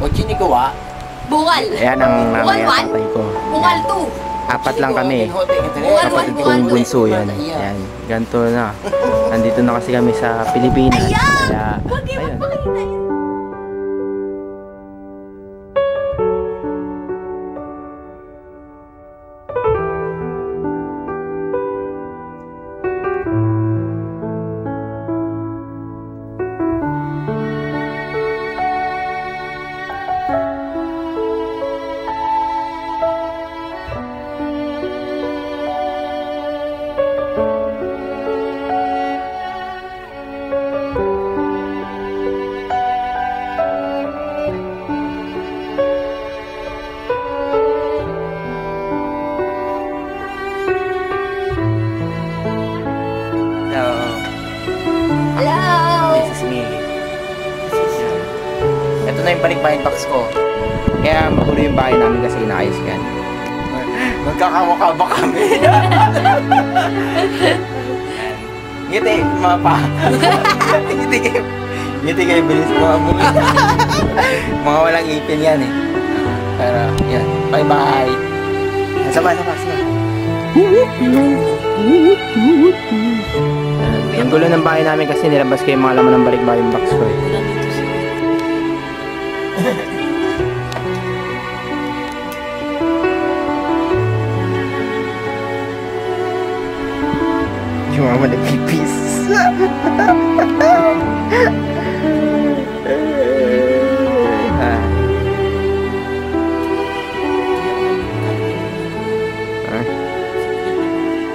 kotse ni Gawa. Bungal. Ayan ang nanay at tatay ko. Bungal 2. Apat lang kami. Bungal 1, Kapatid kong bunso yan. Ayan, ganito na. Nandito na kasi kami sa Pilipinas. Kaya, ayun. Ito na yung balikbayan box ko. Kaya magulo yung bahay namin kasi inaayos yan. Magkakamukha ba kami? Ngiti, mapa. Ngiti kayo bilis mga bunga. Mga walang ipin yan eh. Pero yan, bye bye. Sama. Ang gulo ng bahay namin kasi nilabas ko yung mga laman ng balikbayan box ko eh. Yung mama nagpipis.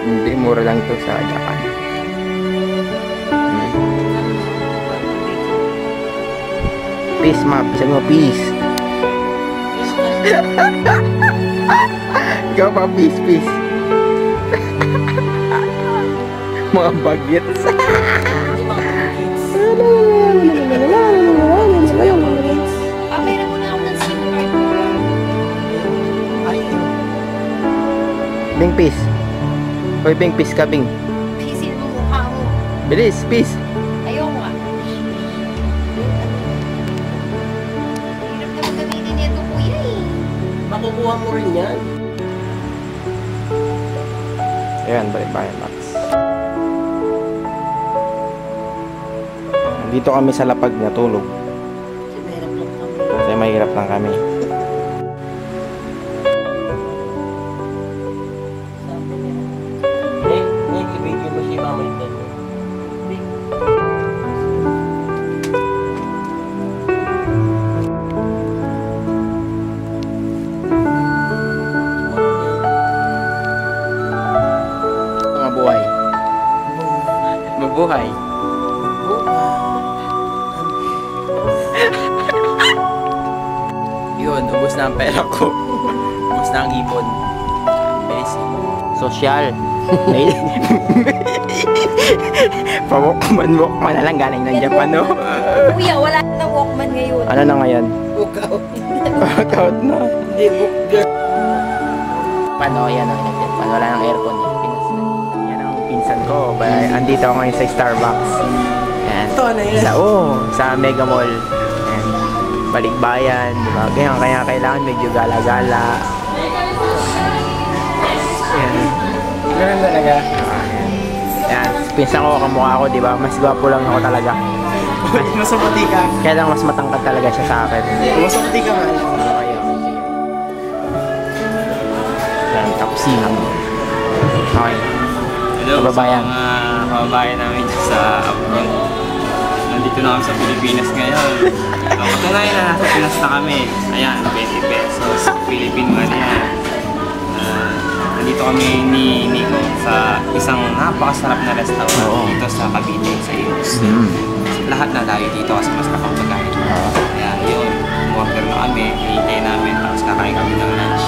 Hindi, mura lang to sa Japan. Peace, ma. Sabi mo, peace. Ikaw pa, peace. Mga bagets. Pamera mo na ako ng SIM card. Bing, peace. Hoy, Bing, peace ka, Bing. Pisin mo mukha mo. Bilis, peace. Ayoko nga. Hirap naman gamitin nito, kuya eh. Makukuha mo rin yan. Ayan, balikbayan box. Dito kami sa lapag natulog. Kasi mahirap lang kami. Ibigay mo si mama yung dito. Mabuhay. Mabuhay. Yun, ubos na ang pera ko. Ubos na ang ipon. Bilis. Social. Pa-walkman na lang galing ng Japan, no? Kuya, wala na Walkman ngayon. Ano na ngayon? Walkout. Walkout na. Hindi, book. Paano, yan ang paano wala ng aircon eh. Yan ang pinsan ko. Andito ako ngayon sa Starbucks. Yan. Ito, ano yan? Sa Mega Mall. Yan. Balikbayan, di ba? Kaya kailangan medyo gala-gala. Yan. Ganun talaga. Yan. Pinsan ko kamukha ko, di ba? Mas gwapo lang ako talaga. Mas maputi ka. Kaya lang mas matangkad talaga siya sa akin. Mas maputi ka nga. Yan, tapusin. Okay. Hello Kababayan. sa mga kababayan namin sa abroad. Nandito na kami sa Pilipinas ngayon. Patunayan na nasa Pinas na kami. Ayan, 20 pesos. Philippine money yan. Nandito kami ni Nico sa isang napakasarap na restaurant dito sa Cavite, sa Imus. Lahat na tayo dito kasi mas nakapagkain. Kaya yun, umorder na kami, hinihintay namin, tapos kakain kami ng lunch.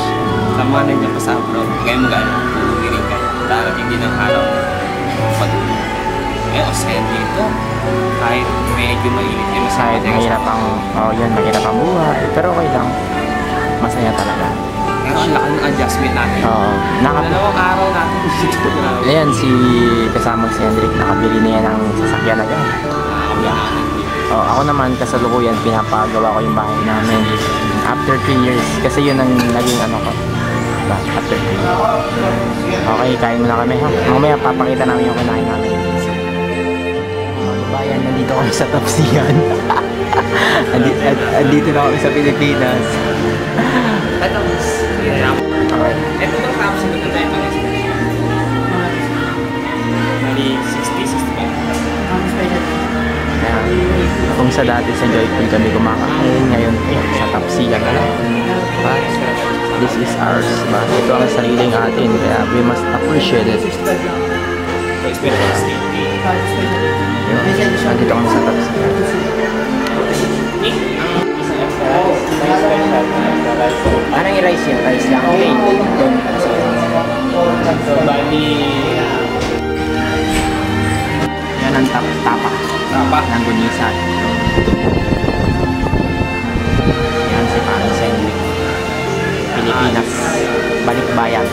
Sa mga nandiyan pa sa abroad, kaya mag-ano, uuwi ka. Darating din ang araw na pag-uwi. Osaya dito, kahit medyo mainit yun. Kahit mahirap ang, mahirap ang buhay. Pero okay lang. Masaya talaga. Pero ang laki ng adjustment natin. Oo. Dalawang araw natin dito. Ayan, kasama si Hendrik, nakabili niya ng sasakyan agad. Nakakabili natin dito. Oh, ako naman kasalukuyan pinapagawa ko yung bahay namin. After 3 years kasi yun ang naging ano ko. Diba? After 3 years. Okay, kain muna kami ha. Mamaya papakita namin yung kinain namin. Mga bayan, nandito kami sa Tapsiyan. Andito na kami sa Pilipinas. Okay. Ito itong tapos ito na tayo pang special. Mali 60-65. Kung sa dati sa Joyful kami kumakain, ngayon sa Tapsiyan na lang. But this is ours, ba? Ito ang sariling atin, kaya we must appreciate it. So, special steak. Yun, nandito kami sa Tapsiyan. Anong i-rice yun? Rice lang? Okay. So, bali... Yan ang tapa ng gunisan. Yan si Parang Senli. Pilipinas. Balikbayan.